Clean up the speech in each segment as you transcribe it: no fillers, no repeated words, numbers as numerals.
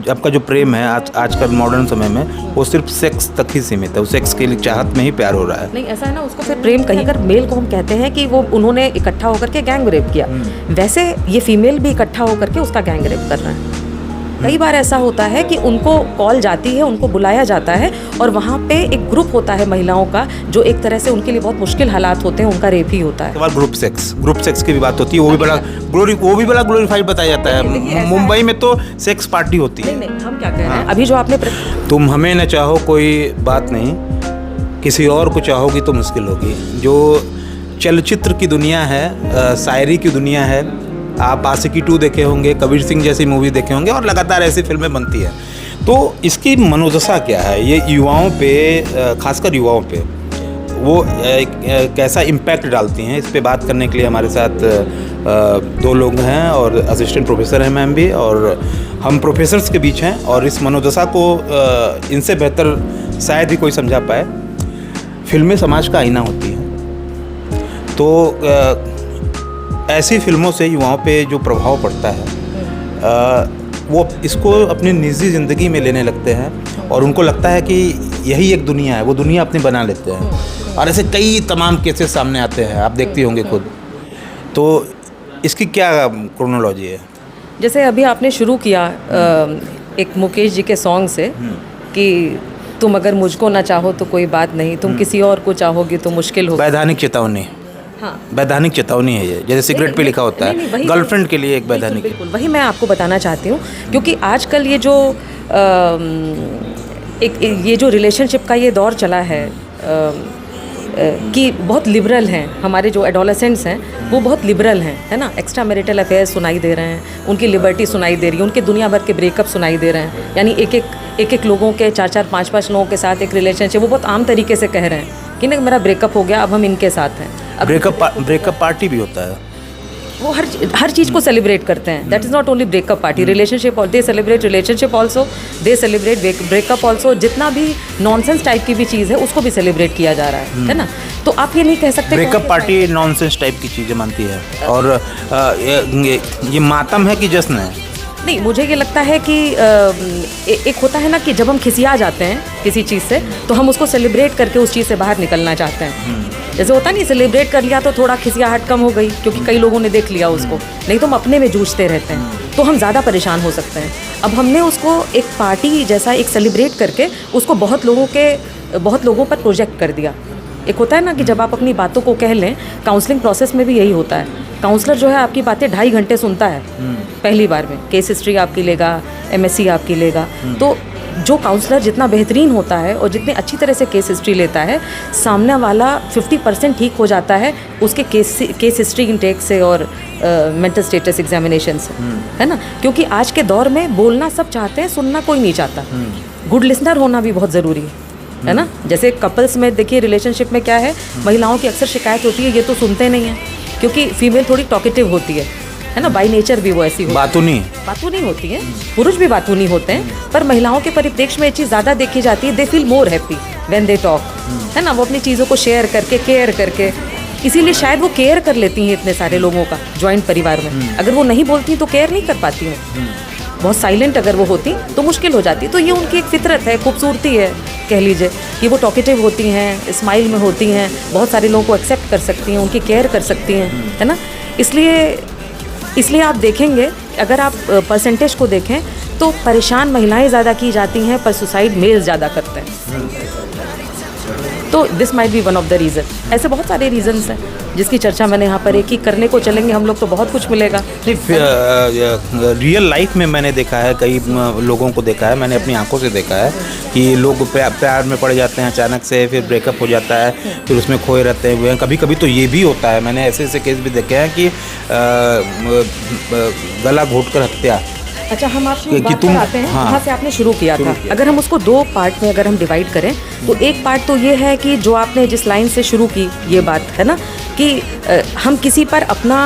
आपका जो प्रेम है आजकल मॉडर्न समय में वो सिर्फ सेक्स तक ही सीमित है, वो सेक्स के लिए चाहत में ही प्यार हो रहा है। नहीं, ऐसा है ना, उसको फिर प्रेम कहीं कर, मेल को हम कहते हैं कि वो उन्होंने इकट्ठा होकर के गैंग रेप किया, वैसे ये फीमेल भी इकट्ठा होकर के उसका गैंग रेप कर रहे हैं। कई बार ऐसा होता है कि उनको कॉल जाती है, उनको बुलाया जाता है और वहाँ पे एक ग्रुप होता है महिलाओं का, जो एक तरह से उनके लिए बहुत मुश्किल हालात होते हैं, उनका रेप ही होता है। ग्रुप सेक्स की भी बात होती है, वो भी बड़ा ग्लोरीफाइड बताया जाता है। मुंबई में तो सेक्स पार्टी होती है। नहीं, हम क्या कह रहे हैं, अभी जो आपने तुम हमें न चाहो कोई बात नहीं, किसी और को चाहोगी तो मुश्किल होगी। जो चलचित्र की दुनिया है, शायरी की दुनिया है, आप आशिकी 2 देखे होंगे, कबीर सिंह जैसी मूवी देखे होंगे और लगातार ऐसी फिल्में बनती हैं। तो इसकी मनोदशा क्या है, ये युवाओं पे, खासकर युवाओं पे वो कैसा इम्पैक्ट डालती हैं, इस पे बात करने के लिए हमारे साथ 2 लोग हैं और असिस्टेंट प्रोफेसर हैं मैम भी, और हम प्रोफेसर्स के बीच हैं और इस मनोदशा को इनसे बेहतर शायद ही कोई समझा पाए। फिल्में समाज का आईना होती हैं, तो ऐसी फिल्मों से युवाओं पे जो प्रभाव पड़ता है वो इसको अपनी निजी ज़िंदगी में लेने लगते हैं और उनको लगता है कि यही एक दुनिया है, वो दुनिया अपनी बना लेते हैं। और ऐसे कई तमाम केसेस सामने आते हैं, आप देखती होंगे खुद। तो इसकी क्या क्रोनोलॉजी है? जैसे अभी आपने शुरू किया एक मुकेश जी के सॉन्ग से कि तुम अगर मुझको ना चाहो तो कोई बात नहीं, तुम किसी और को चाहोगी तो मुश्किल होगी। वैधानिक चेतावनी, हाँ, वैधानिक चेतावनी है ये, जैसे सिगरेट पे लिखा होता है, गर्लफ्रेंड के लिए एक वैधानिक। बिल्कुल वही मैं आपको बताना चाहती हूँ, क्योंकि आजकल ये जो ये जो रिलेशनशिप का ये दौर चला है कि बहुत लिबरल हैं हमारे जो एडोलेसेंट्स हैं, वो बहुत लिबरल हैं, है ना। एक्स्ट्रा मैरिटल अफेयर्स सुनाई दे रहे हैं, उनकी लिबर्टी सुनाई दे रही है, उनके दुनिया भर के ब्रेकअप सुनाई दे रहे हैं। यानी एक लोगों के 4-4, 5-5 लोगों के साथ एक रिलेशनशिप, वो बहुत आम तरीके से कह रहे हैं कि नहीं मेरा ब्रेकअप हो गया, अब हम इनके साथ हैं। अब ब्रेकअप पार्टी भी होता है, वो हर चीज़ को सेलिब्रेट करते हैं। That is not only breakup party, relationship, और they celebrate relationship also, they celebrate breakup also. जितना भी नॉनसेंस टाइप की भी चीज़ है उसको भी सेलिब्रेट किया जा रहा है ना। तो आप ये नहीं कह सकते ब्रेकअप पार्टी नॉनसेंस टाइप की चीज़ें मानती है, और ये मातम है कि जश्न है? नहीं, मुझे ये लगता है कि एक होता है ना कि जब हम खिसिया जाते हैं किसी चीज़ से, तो हम उसको सेलिब्रेट करके उस चीज़ से बाहर निकलना चाहते हैं। जैसे होता नहीं, सेलिब्रेट कर लिया तो थोड़ा खिसियाहट कम हो गई, क्योंकि कई लोगों ने देख लिया उसको, नहीं तो हम अपने में जूझते रहते हैं, तो हम ज़्यादा परेशान हो सकते हैं। अब हमने उसको एक पार्टी जैसा एक सेलिब्रेट करके उसको बहुत लोगों पर प्रोजेक्ट कर दिया। एक होता है ना कि जब आप अपनी बातों को कह लें, काउंसलिंग प्रोसेस में भी यही होता है। काउंसलर जो है आपकी बातें 2.5 घंटे सुनता है पहली बार में, केस हिस्ट्री आपकी लेगा, MSc आपकी लेगा। तो जो काउंसलर जितना बेहतरीन होता है और जितनी अच्छी तरह से केस हिस्ट्री लेता है, सामने वाला 50% ठीक हो जाता है उसके केस हिस्ट्री इनटेक से और मेंटल स्टेटस एग्जामिनेशन से, है ना। क्योंकि आज के दौर में बोलना सब चाहते हैं, सुनना कोई नहीं चाहता। गुड लिसनर होना भी बहुत ज़रूरी है ना। जैसे कपल्स में देखिए, रिलेशनशिप में क्या है, महिलाओं की अक्सर शिकायत होती है ये तो सुनते नहीं हैं, क्योंकि फीमेल थोड़ी टॉकेटिव होती है ना, बाई नेचर भी वो ऐसी बातूनी होती है। पुरुष भी बातूनी होते हैं, पर महिलाओं के परिप्रेक्ष्य में ये चीज़ ज़्यादा देखी जाती है। They feel more happy when they talk, है ना। वो अपनी चीज़ों को शेयर करके, केयर करके, इसीलिए शायद वो केयर कर लेती हैं इतने सारे लोगों का जॉइंट परिवार में। अगर वो नहीं बोलती तो केयर नहीं कर पाती हैं, बहुत साइलेंट अगर वो होती तो मुश्किल हो जाती। तो ये उनकी एक फितरत है, खूबसूरती है कह लीजिए, कि वो टॉकेटिव होती हैं, स्माइल में होती हैं, बहुत सारे लोगों को एक्सेप्ट कर सकती हैं, उनकी केयर कर सकती हैं, है ना। इसलिए आप देखेंगे, अगर आप परसेंटेज को देखें तो परेशान महिलाएं ज़्यादा की जाती हैं, पर सुसाइड मेल ज़्यादा करते हैं। तो this might be one of the reason. ऐसे बहुत सारे रीज़न्स हैं जिसकी चर्चा मैंने यहाँ पर एक ही करने को चलेंगे हम लोग तो बहुत कुछ मिलेगा। नहीं, रियल लाइफ में मैंने देखा है, कई लोगों को देखा है, मैंने अपनी आंखों से देखा है कि लोग प्यार में पड़ जाते हैं अचानक से, फिर ब्रेकअप हो जाता है, फिर उसमें खोए रहते हैं। कभी कभी तो ये भी होता है, मैंने ऐसे केस भी देखे हैं कि गला घोट कर हत्या। अच्छा, हम आपसे बात पर आते हैं, वहाँ से आपने शुरू किया था। अगर हम उसको 2 पार्ट में अगर हम डिवाइड करें, तो एक पार्ट तो ये है कि जो आपने जिस लाइन से शुरू की ये बात है ना, कि हम किसी पर अपना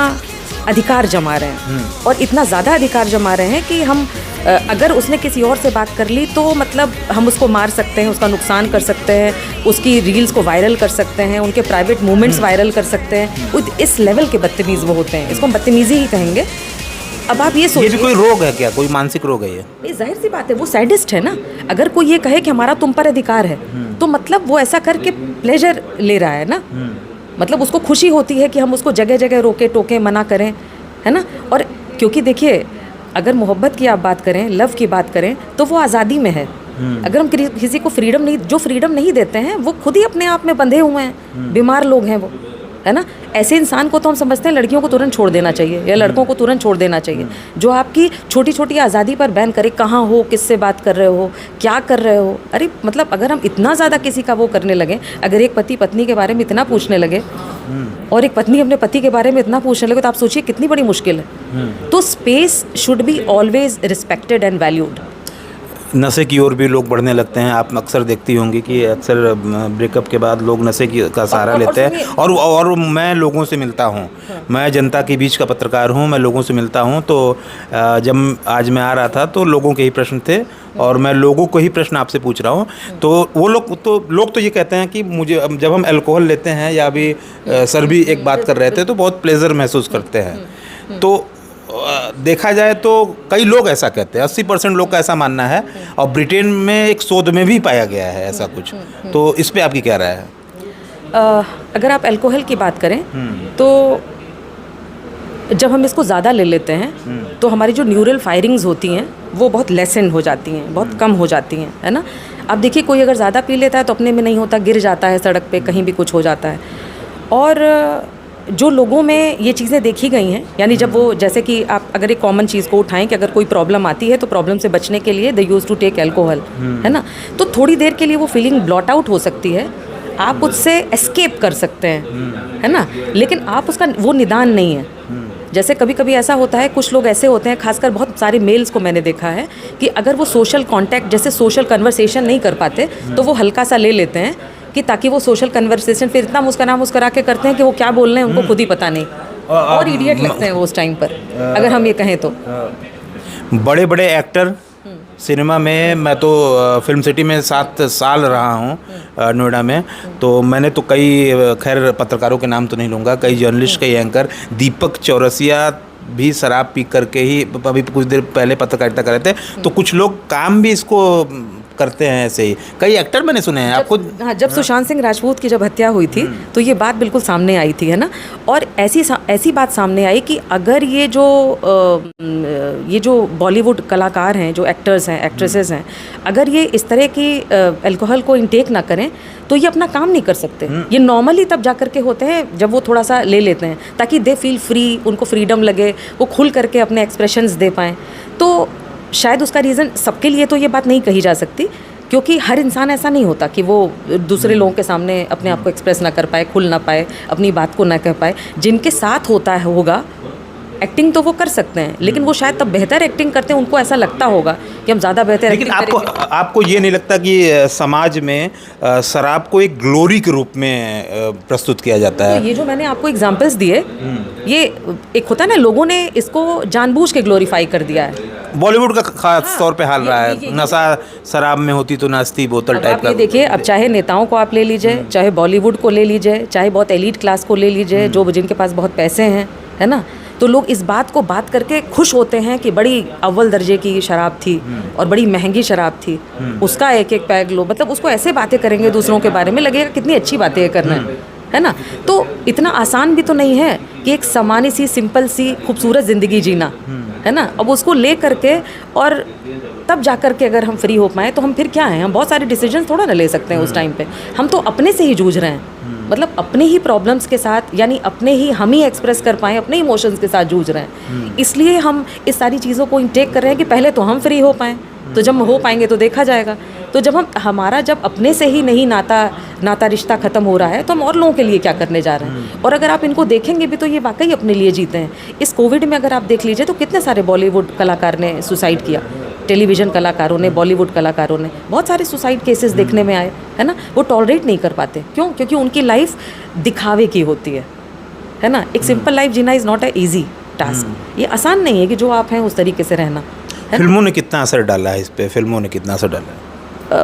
अधिकार जमा रहे हैं, और इतना ज़्यादा अधिकार जमा रहे हैं कि हम अगर उसने किसी और से बात कर ली तो मतलब हम उसको मार सकते हैं, उसका नुकसान कर सकते हैं, उसकी रील्स को वायरल कर सकते हैं, उनके प्राइवेट मूवमेंट्स वायरल कर सकते हैं। इस लेवल के बदतमीज़ वो होते हैं, इसको हम बदतमीज़ी ही कहेंगे। अब आप ये ये सोचिए, भी कोई रोग है क्या, कोई मानसिक रोग है ये? नहीं, जाहिर सी बात है वो सैडिस्ट है ना। अगर कोई ये कहे कि हमारा तुम पर अधिकार है, तो मतलब वो ऐसा करके प्लेजर ले रहा है ना। मतलब उसको खुशी होती है कि हम उसको जगह जगह रोके टोके मना करें, है ना। और क्योंकि देखिए, अगर मोहब्बत की आप बात करें, लव की बात करें, तो वो आज़ादी में है। अगर हम किसी को फ्रीडम नहीं, जो फ्रीडम नहीं देते हैं, वो खुद ही अपने आप में बंधे हुए हैं, बीमार लोग हैं वो, है ना। ऐसे इंसान को तो हम समझते हैं लड़कियों को तुरंत छोड़ देना चाहिए या लड़कों को तुरंत छोड़ देना चाहिए, जो आपकी छोटी छोटी आज़ादी पर बैन करे, कहाँ हो, किससे बात कर रहे हो, क्या कर रहे हो। अरे मतलब अगर हम इतना ज़्यादा किसी का वो करने लगे, अगर एक पति पत्नी के बारे में इतना पूछने लगे और एक पत्नी अपने पति के बारे में इतना पूछने लगे, तो आप सोचिए कितनी बड़ी मुश्किल है। तो space should be always respected and valued. नशे की ओर भी लोग बढ़ने लगते हैं। आप अक्सर देखती होंगी कि अक्सर ब्रेकअप के बाद लोग नशे का सहारा लेते हैं। और मैं लोगों से मिलता हूँ, मैं जनता के बीच का पत्रकार हूँ, मैं लोगों से मिलता हूँ। तो जब आज मैं आ रहा था तो लोगों के ही प्रश्न थे और मैं लोगों को ही प्रश्न आपसे पूछ रहा हूँ। तो वो लोग तो ये कहते हैं कि मुझे जब हम अल्कोहल लेते हैं या अभी सर भी एक बात कर रहे थे तो बहुत प्लेजर महसूस करते हैं। तो देखा जाए तो कई लोग ऐसा कहते हैं, 80% लोग का ऐसा मानना है। और ब्रिटेन में एक शोध में भी पाया गया है ऐसा कुछ। तो इस पे आपकी क्या राय है? अगर आप अल्कोहल की बात करें तो जब हम इसको ज़्यादा ले लेते हैं तो हमारी जो न्यूरल फायरिंग्स होती हैं वो बहुत लेसन हो जाती हैं, बहुत कम हो जाती हैं, है ना। अब देखिए, कोई अगर ज़्यादा पी लेता है तो अपने में नहीं होता, गिर जाता है सड़क पे, कहीं भी कुछ हो जाता है। और जो लोगों में ये चीज़ें देखी गई हैं, यानी जब वो, जैसे कि आप अगर एक कॉमन चीज़ को उठाएं कि अगर कोई प्रॉब्लम आती है तो प्रॉब्लम से बचने के लिए दे यूज़ टू टेक अल्कोहल, है ना। तो थोड़ी देर के लिए वो फीलिंग ब्लॉट आउट हो सकती है, आप उससे एस्केप कर सकते हैं, है ना। लेकिन आप उसका वो निदान नहीं है। जैसे कभी कभी ऐसा होता है, कुछ लोग ऐसे होते हैं, खासकर बहुत सारे मेल्स को मैंने देखा है कि अगर वो सोशल कॉन्टैक्ट, जैसे सोशल कन्वर्सेशन नहीं कर पाते, तो वो हल्का सा ले लेते हैं कि ताकि वो सोशल कन्वर्सेशन फिर इतना मुस्कुरा के करते हैं कि वो क्या बोल रहे हैं उनको खुद ही पता नहीं, और इडियट लगते हैं वो उस टाइम पर, अगर हम ये कहें तो। बड़े बड़े एक्टर सिनेमा में, मैं तो फिल्म सिटी में 7 साल रहा हूँ नोएडा में। तो मैंने तो कई, खैर पत्रकारों के नाम तो नहीं लूँगा, कई जर्नलिस्ट, कई एंकर, दीपक चौरसिया भी शराब पी करके ही अभी कुछ देर पहले पत्रकारिता कर रहे थे। तो कुछ लोग काम भी इसको करते हैं ऐसे ही, कई एक्टर मैंने सुने हैं। आपको हाँ, जब सुशांत सिंह राजपूत की जब हत्या हुई थी तो ये बात बिल्कुल सामने आई थी, है ना। और ऐसी बात सामने आई कि अगर ये जो बॉलीवुड कलाकार हैं, जो एक्टर्स हैं, एक्ट्रेसेस हैं, अगर ये इस तरह की अल्कोहल को इंटेक ना करें तो ये अपना काम नहीं कर सकते। ये नॉर्मली तब जा कर के होते हैं जब वो थोड़ा सा ले लेते हैं, ताकि दे फील फ्री, उनको फ्रीडम लगे, वो खुल करके अपने एक्सप्रेशंस दे पाएँ। तो शायद उसका रीज़न सबके लिए तो ये बात नहीं कही जा सकती, क्योंकि हर इंसान ऐसा नहीं होता कि वो दूसरे लोगों के सामने अपने आप को एक्सप्रेस ना कर पाए, खुल ना पाए, अपनी बात को ना कह पाए। जिनके साथ होगा एक्टिंग तो वो कर सकते हैं, लेकिन वो शायद तब बेहतर एक्टिंग करते हैं, उनको ऐसा लगता होगा कि हम ज़्यादा बेहतर लेकिन एक्टिंग आपको ये नहीं लगता कि समाज में शराब को एक ग्लोरी के रूप में प्रस्तुत किया जाता है? तो ये जो मैंने आपको एग्जांपल्स दिए, ये एक होता है ना, लोगों ने इसको जानबूझ के ग्लोरीफाई कर दिया है। बॉलीवुड का खास तौर पे हाल रहा है, नशा शराब में होती तो नाश्ती बोतल टाइप का। देखिए, अब चाहे नेताओं को आप ले लीजिए, चाहे बॉलीवुड को ले लीजिए, चाहे बहुत एलीट क्लास को ले लीजिए, जो जिनके पास बहुत पैसे हैं, है ना, तो लोग इस बात को बात करके खुश होते हैं कि बड़ी अव्वल दर्जे की शराब थी और बड़ी महंगी शराब थी, उसका एक एक पैग लो। मतलब उसको ऐसे बातें करेंगे दूसरों के बारे में, लगेगा कितनी अच्छी बातें ये करना है ना। तो इतना आसान भी तो नहीं है कि एक सामान्य सी, सिंपल सी, खूबसूरत ज़िंदगी जीना, है ना। अब उसको ले करके और तब जा कर के अगर हम फ्री हो पाएँ तो हम फिर क्या हैं, हम बहुत सारे डिसीजन थोड़ा ना ले सकते हैं उस टाइम पे। हम तो अपने से ही जूझ रहे हैं, मतलब अपने ही प्रॉब्लम्स के साथ, यानी अपने ही हम ही एक्सप्रेस कर पाएँ, अपने इमोशंस के साथ जूझ रहे हैं। इसलिए हम इस सारी चीज़ों को इंटेक कर रहे हैं कि पहले तो हम फ्री हो पाएँ, तो जब हो पाएंगे तो देखा जाएगा। तो जब हमारा जब अपने से ही नहीं नाता रिश्ता ख़त्म हो रहा है, तो हम और लोगों के लिए क्या करने जा रहे हैं। और अगर आप इनको देखेंगे भी तो ये वाकई अपने लिए जीते हैं। इस कोविड में अगर आप देख लीजिए तो कितने सारे बॉलीवुड कलाकार ने सुसाइड किया, टेलीविज़न कलाकारों ने, बॉलीवुड कलाकारों ने, बहुत सारे सुसाइड केसेस देखने में आए, है ना। वो टॉलरेट नहीं कर पाते, क्यों? क्योंकि उनकी लाइफ दिखावे की होती है ना। एक सिंपल लाइफ जीना is not a easy task. ये आसान नहीं है कि जो आप हैं उस तरीके से रहना। फिल्मों ने कितना असर डाला है इस पे? फिल्मों ने कितना असर डाला है?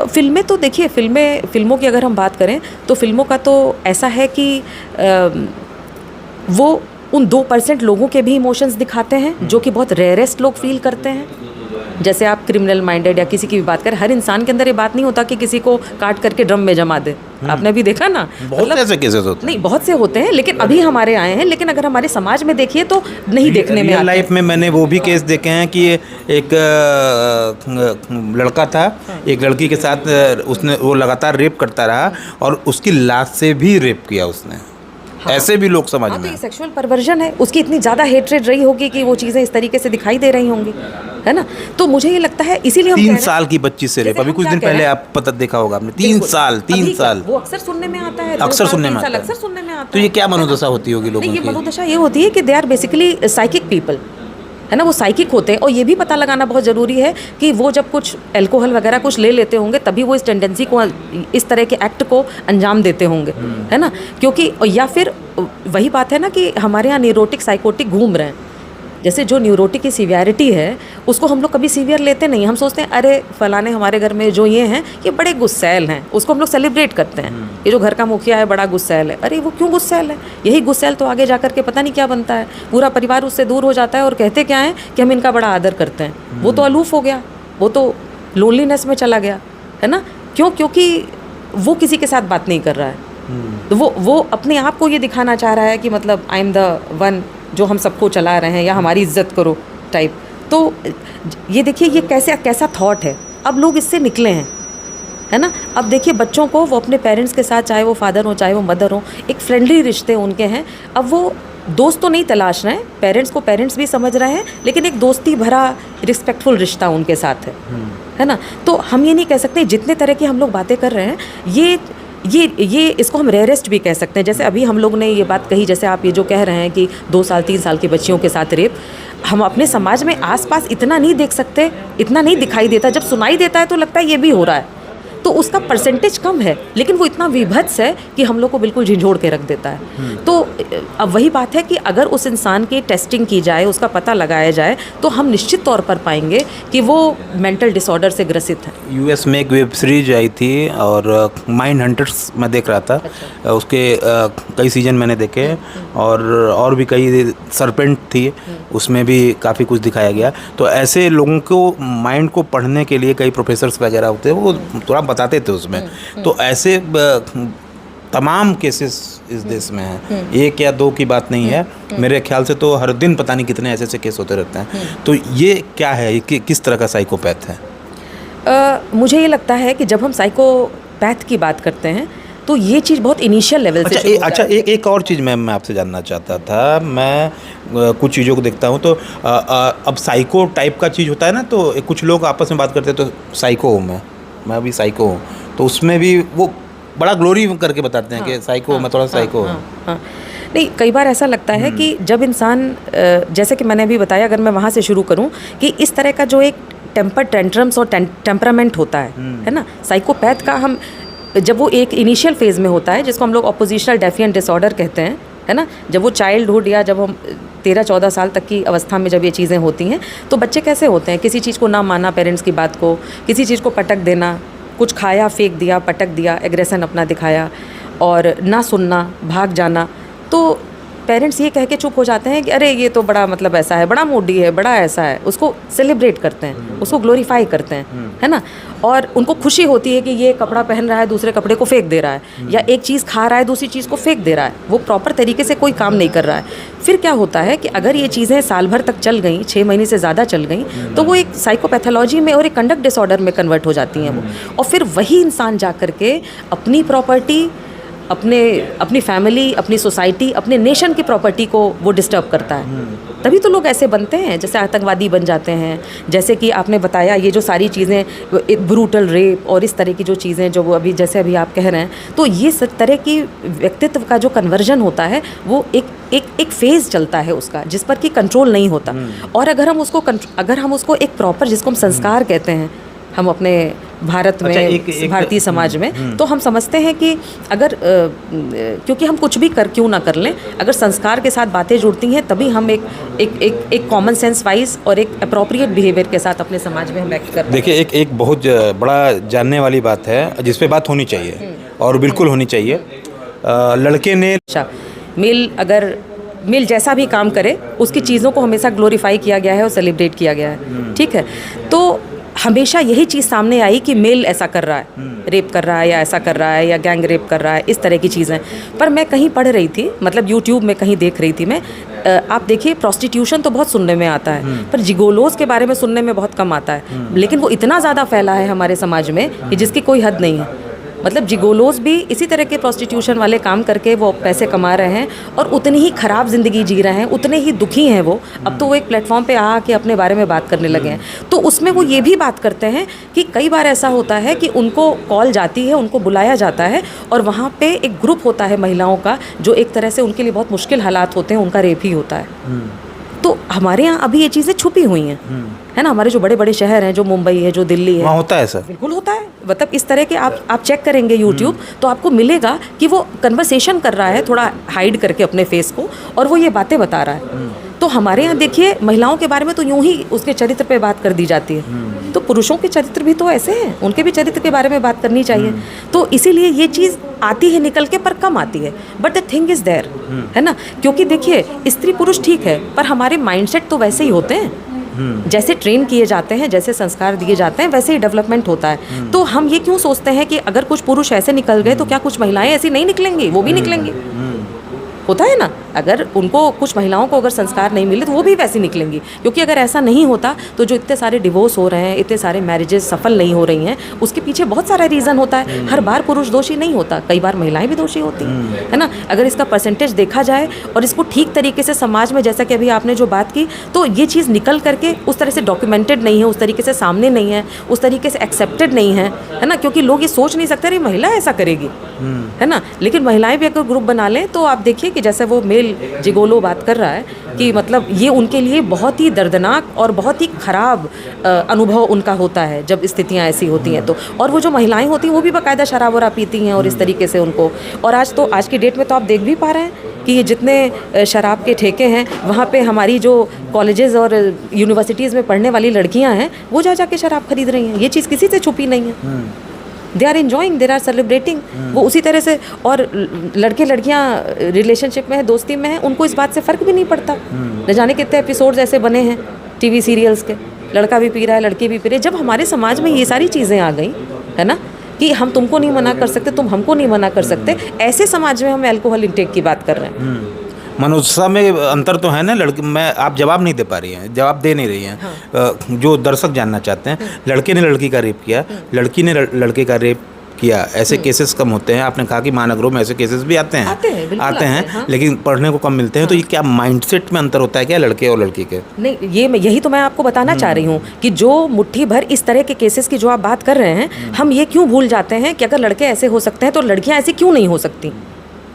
फिल्में तो देखिए, फिल्मों की अगर हम बात करें तो फिल्मों का तो ऐसा है कि वो उन 2% लोगों के भी इमोशंस दिखाते हैं जो कि बहुत रेयरेस्ट लोग फील करते हैं। जैसे आप क्रिमिनल माइंडेड या किसी की भी बात करें, हर इंसान के अंदर ये बात नहीं होता कि किसी को काट करके ड्रम में जमा दे। आपने भी देखा ना, बहुत ऐसे केसेस होते हैं। नहीं, बहुत से होते हैं, लेकिन अभी हमारे आए हैं। लेकिन अगर हमारे समाज में देखिए तो नहीं देखने में आते। लाइफ में मैंने वो भी केस देखे हैं कि एक लड़का था, एक लड़की के साथ उसने वो लगातार रेप करता रहा और उसकी लाश से भी रेप किया उसने। ऐसे भी लोग समाज हाँ, में तो ये सेक्सुअल परवर्जन है। उसकी इतनी ज़्यादा हेट्रेड रही होगी कि वो चीज़ें इस तरीके से दिखाई दे रही होंगी, है ना। तो मुझे ये लगता है इसीलिए हम 3 साल की बच्ची से रेप, जैसे अभी हम कुछ क्या दिन कह रहे पहले हैं? आप पता देखा होगा आपने, 3 बिल्कुल। साल अभी 3 क्या? साल वो अक्सर सुनने में आता है, अक्सर सुनने में आता अक्सर है। सुनने में आता है। तो ये क्या मनोदशा होती होगी लोगों नहीं, ये की? मनोदशा ये होती है कि they are basically psychic people, है ना। वो साइकिक होते हैं। और ये भी पता लगाना बहुत ज़रूरी है कि वो जब कुछ अल्कोहल वगैरह कुछ ले लेते होंगे तभी वो इस टेंडेंसी को, इस तरह के एक्ट को अंजाम देते होंगे, है ना। क्योंकि या फिर वही बात है ना कि हमारे यहाँ न्यूरोटिक साइकोटिक घूम रहे हैं। जैसे जो न्यूरोटिक की सीवियरिटी है उसको हम लोग कभी सीवियर लेते नहीं। हम सोचते हैं अरे फलाने हमारे घर में जो ये हैं ये बड़े गुस्सैल हैं, उसको हम लोग सेलिब्रेट करते हैं। ये जो घर का मुखिया है बड़ा गुस्सैल है। अरे वो क्यों गुस्सैल है? यही गुस्सैल तो आगे जा कर के पता नहीं क्या बनता है। पूरा परिवार उससे दूर हो जाता है और कहते क्या है कि हम इनका बड़ा आदर करते हैं। वो तो अलूफ हो गया, वो तो लोनलीनेस में चला गया, है ना। क्यों? क्योंकि वो किसी के साथ बात नहीं कर रहा है। तो वो अपने आप को ये दिखाना चाह रहा है कि मतलब आई एम द वन जो हम सबको चला रहे हैं, या हमारी इज्जत करो टाइप। तो ये देखिए ये कैसा थॉट है। अब लोग इससे निकले हैं, है ना। अब देखिए बच्चों को वो अपने पेरेंट्स के साथ, चाहे वो फादर हो चाहे वो मदर हो, एक फ्रेंडली रिश्ते उनके हैं। अब वो दोस्त तो नहीं तलाश रहे हैं, पेरेंट्स को पेरेंट्स भी समझ रहे हैं, लेकिन एक दोस्ती भरा रिस्पेक्टफुल रिश्ता उनके साथ है ना। तो हम ये नहीं कह सकते, जितने तरह की हम लोग बातें कर रहे हैं ये इसको हम रेयरेस्ट भी कह सकते हैं। जैसे अभी हम लोग ने ये बात कही, जैसे आप ये जो कह रहे हैं कि 2 साल 3 साल की बच्चियों के साथ रेप, हम अपने समाज में आसपास इतना नहीं देख सकते, इतना नहीं दिखाई देता। जब सुनाई देता है तो लगता है ये भी हो रहा है, तो उसका परसेंटेज कम है, लेकिन वो इतना विभत्स है कि हम लोग को बिल्कुल झिझोड़ के रख देता है। तो अब वही बात है कि अगर उस इंसान की टेस्टिंग की जाए, उसका पता लगाया जाए, तो हम निश्चित तौर पर पाएंगे कि वो मेंटल डिसऑर्डर से ग्रसित है। यूएस में एक वेब सीरीज आई थी और माइंड हंटर्स मैं देख रहा था। उसके कई सीजन मैंने देखे और भी कई, सरपेंट थी, उसमें भी काफ़ी कुछ दिखाया गया। तो ऐसे लोगों को माइंड को पढ़ने के लिए कई प्रोफेसर्स वगैरह होते हैं, वो थोड़ा बताते थे उसमें। तो ऐसे तमाम केसेस इस देश में हैं, 1 या 2 की बात नहीं है। मेरे ख्याल से तो हर दिन पता नहीं कितने ऐसे केस होते रहते हैं। तो ये क्या है, किस तरह का साइकोपैथ है? मुझे ये लगता है कि जब हम साइकोपैथ की बात करते हैं तो ये चीज़ बहुत इनिशियल लेवल से शुरू होता है। एक और चीज़ मैं आपसे जानना चाहता था। मैं कुछ चीज़ों को देखता हूँ तो अब साइको टाइप का चीज़ होता है ना, तो कुछ लोग आपस में बात करते हैं तो साइको हूँ मैं भी साइको हूँ, तो उसमें भी वो बड़ा ग्लोरी करके बताते हैं कि साइको, मैं थोड़ा साइको हूँ। नहीं, कई बार ऐसा लगता है कि जब इंसान, जैसे कि मैंने अभी बताया, अगर मैं वहाँ से शुरू करूँ कि इस तरह का जो एक टेम्पर टेंट्रम्स और टेम्परामेंट होता है ना, साइकोपैथ का हम जब वो एक इनिशियल फेज़ में होता है, जिसको हम लोग ऑपोजिशनल डेफिएंट डिसऑर्डर कहते हैं, है ना। जब वो चाइल्डहुड या जब हम 13-14 साल तक की अवस्था में जब ये चीज़ें होती हैं, तो बच्चे कैसे होते हैं, किसी चीज़ को ना माना, पेरेंट्स की बात को, किसी चीज़ को पटक देना, कुछ खाया फेंक दिया, पटक दिया, एग्रेशन अपना दिखाया, और ना सुनना, भाग जाना। तो पेरेंट्स ये कह के चुप हो जाते हैं कि अरे ये तो बड़ा मतलब ऐसा है, बड़ा मूडी है, बड़ा ऐसा है। उसको सेलिब्रेट करते हैं, उसको ग्लोरीफाई करते हैं, है ना। और उनको खुशी होती है कि ये कपड़ा पहन रहा है, दूसरे कपड़े को फेंक दे रहा है, या एक चीज़ खा रहा है, दूसरी चीज़ को फेंक दे रहा है। वो प्रॉपर तरीके से कोई काम नहीं कर रहा है। फिर क्या होता है कि अगर ये चीज़ें साल भर तक चल गई, 6 महीने से ज़्यादा चल गई, तो वो एक साइकोपैथोलॉजी में और एक कंडक्ट डिसऑर्डर में कन्वर्ट हो जाती हैं वो। और फिर वही इंसान जा कर के अपनी प्रॉपर्टी, अपनी फैमिली, अपनी सोसाइटी, अपने नेशन की प्रॉपर्टी को वो डिस्टर्ब करता है। तभी तो लोग ऐसे बनते हैं, जैसे आतंकवादी बन जाते हैं। जैसे कि आपने बताया ये जो सारी चीज़ें, ब्रूटल रेप और इस तरह की जो चीज़ें जो वो अभी जैसे अभी आप कह रहे हैं, तो ये सब तरह की व्यक्तित्व का जो कन्वर्जन होता है वो एक फेज़ चलता है उसका, जिस पर कि कंट्रोल नहीं होता। और अगर हम उसको एक प्रॉपर, जिसको हम संस्कार कहते हैं, हम अपने भारत में, भारतीय समाज में, तो हम समझते हैं कि अगर क्योंकि हम कुछ भी क्यों ना कर लें, अगर संस्कार के साथ बातें जुड़ती हैं तभी हम एक कॉमन सेंस वाइज और एक अप्रोप्रिएट बिहेवियर के साथ अपने समाज में हम एक्ट करते हैं। देखिए, एक बहुत बड़ा जानने वाली बात है जिस पे बात होनी चाहिए और बिल्कुल होनी चाहिए। लड़के ने मेल अगर मेल जैसा भी काम करे उसकी चीज़ों को हमेशा ग्लोरीफाई किया गया है और सेलिब्रेट किया गया है, ठीक है। तो हमेशा यही चीज़ सामने आई कि मेल ऐसा कर रहा है, रेप कर रहा है या ऐसा कर रहा है या गैंग रेप कर रहा है, इस तरह की चीज़ें। पर मैं कहीं पढ़ रही थी, मतलब यूट्यूब में कहीं देख रही थी मैं, आप देखिए प्रोस्टिट्यूशन तो बहुत सुनने में आता है पर जिगोलोस के बारे में सुनने में बहुत कम आता है, लेकिन वो इतना ज़्यादा फैला है हमारे समाज में कि जिसकी कोई हद नहीं है। मतलब जिगोलोस भी इसी तरह के प्रोस्टिट्यूशन वाले काम करके वो पैसे कमा रहे हैं और उतनी ही ख़राब ज़िंदगी जी रहे हैं, उतने ही दुखी हैं वो। अब तो वो एक प्लेटफॉर्म पे आ के अपने बारे में बात करने लगे हैं, तो उसमें वो ये भी बात करते हैं कि कई बार ऐसा होता है कि उनको कॉल जाती है, उनको बुलाया जाता है और वहाँ पे एक ग्रुप होता है महिलाओं का जो एक तरह से उनके लिए बहुत मुश्किल हालात होते हैं, उनका रेप ही होता है। तो हमारे यहाँ अभी ये चीज़ें छुपी हुई हैं, है ना। हमारे जो बड़े बड़े शहर हैं, जो मुंबई है, जो दिल्ली है, वहाँ होता है सर, बिल्कुल होता है। मतलब इस तरह के आप चेक करेंगे यूट्यूब तो आपको मिलेगा कि वो कन्वर्सेशन कर रहा है थोड़ा हाइड करके अपने फेस को और वो ये बातें बता रहा है। तो हमारे यहाँ देखिए महिलाओं के बारे में तो यूं ही उसके चरित्र पे बात कर दी जाती है, तो पुरुषों के चरित्र भी तो ऐसे हैं, उनके भी चरित्र के बारे में बात करनी चाहिए। तो इसीलिए ये चीज़ आती है निकल के, पर कम आती है। But the thing is there, है ना। क्योंकि देखिए स्त्री पुरुष ठीक है पर हमारे माइंडसेट तो वैसे ही होते हैं, जैसे ट्रेन किए जाते हैं, जैसे संस्कार दिए जाते हैं, वैसे ही डेवलपमेंट होता है। तो हम ये क्यों सोचते हैं कि अगर कुछ पुरुष ऐसे निकल गए तो क्या कुछ महिलाएं ऐसी नहीं निकलेंगी? वो भी निकलेंगी, होता है ना। अगर उनको कुछ महिलाओं को अगर संस्कार नहीं मिले तो वो भी वैसी निकलेंगी। क्योंकि अगर ऐसा नहीं होता तो जो इतने सारे डिवोर्स हो रहे हैं, इतने सारे मैरिजेस सफल नहीं हो रही हैं, उसके पीछे बहुत सारा रीज़न होता है। हर बार पुरुष दोषी नहीं होता, कई बार महिलाएं भी दोषी होती हैं, है ना। अगर इसका परसेंटेज देखा जाए और इसको ठीक तरीके से समाज में, जैसा कि अभी आपने जो बात की, तो ये चीज़ निकल करके उस तरह से डॉक्यूमेंटेड नहीं है, उस तरीके से सामने नहीं है, उस तरीके से एक्सेप्टेड नहीं है ना। क्योंकि लोग ये सोच नहीं सकते अरे महिला ऐसा करेगी, है ना। लेकिन महिलाएं भी अगर ग्रुप बना लें तो आप देखिए कि जैसे वो मेल जिगोलो बात कर रहा है कि मतलब ये उनके लिए बहुत ही दर्दनाक और बहुत ही ख़राब अनुभव उनका होता है जब स्थितियां ऐसी होती हैं। तो और वो जो महिलाएं होती हैं वो भी बाकायदा शराब वराब पीती हैं और इस तरीके से उनको, और आज की डेट में तो आप देख भी पा रहे हैं कि ये जितने शराब के ठेके हैं वहाँ पे हमारी जो कॉलेजेस और यूनिवर्सिटीज़ में पढ़ने वाली लड़कियाँ हैं वो जा के शराब खरीद रही हैं। ये चीज़ किसी से छुपी नहीं है। They are enjoying, they are celebrating. वो उसी तरह से, और लड़के लड़कियां रिलेशनशिप में है, दोस्ती में है, उनको इस बात से फ़र्क भी नहीं पड़ता। न जाने कितने एपिसोड्स ऐसे बने हैं टीवी सीरियल्स के, लड़का भी पी रहा है, लड़की भी पी रही है। जब हमारे समाज में ये सारी चीज़ें आ गई, है ना, कि हम तुमको नहीं मना कर सकते, तुम हमको नहीं मना कर सकते, ऐसे समाज में हम अल्कोहल इंटेक की बात कर रहे हैं। मनुष्यता में अंतर तो है ना। लड़के मैं आप जवाब नहीं दे पा रही हैं, जवाब दे नहीं रही हैं। हाँ। जो दर्शक जानना चाहते हैं, लड़के ने लड़की का रेप किया, लड़की ने लड़के का रेप किया, ऐसे केसेस कम होते हैं। आपने कहा कि महानगरों में ऐसे केसेस भी आते हैं, हाँ। लेकिन पढ़ने को कम मिलते हैं। हाँ। तो ये क्या माइंडसेट में अंतर होता है क्या लड़के और लड़की के? नहीं, यही तो मैं आपको बताना चाह रही हूँ कि जो मुट्ठी भर इस तरह के केसेस की जो आप बात कर रहे हैं, हम ये क्यों भूल जाते हैं कि अगर लड़के ऐसे हो सकते हैं तो लड़कियाँ ऐसी क्यों नहीं हो सकती?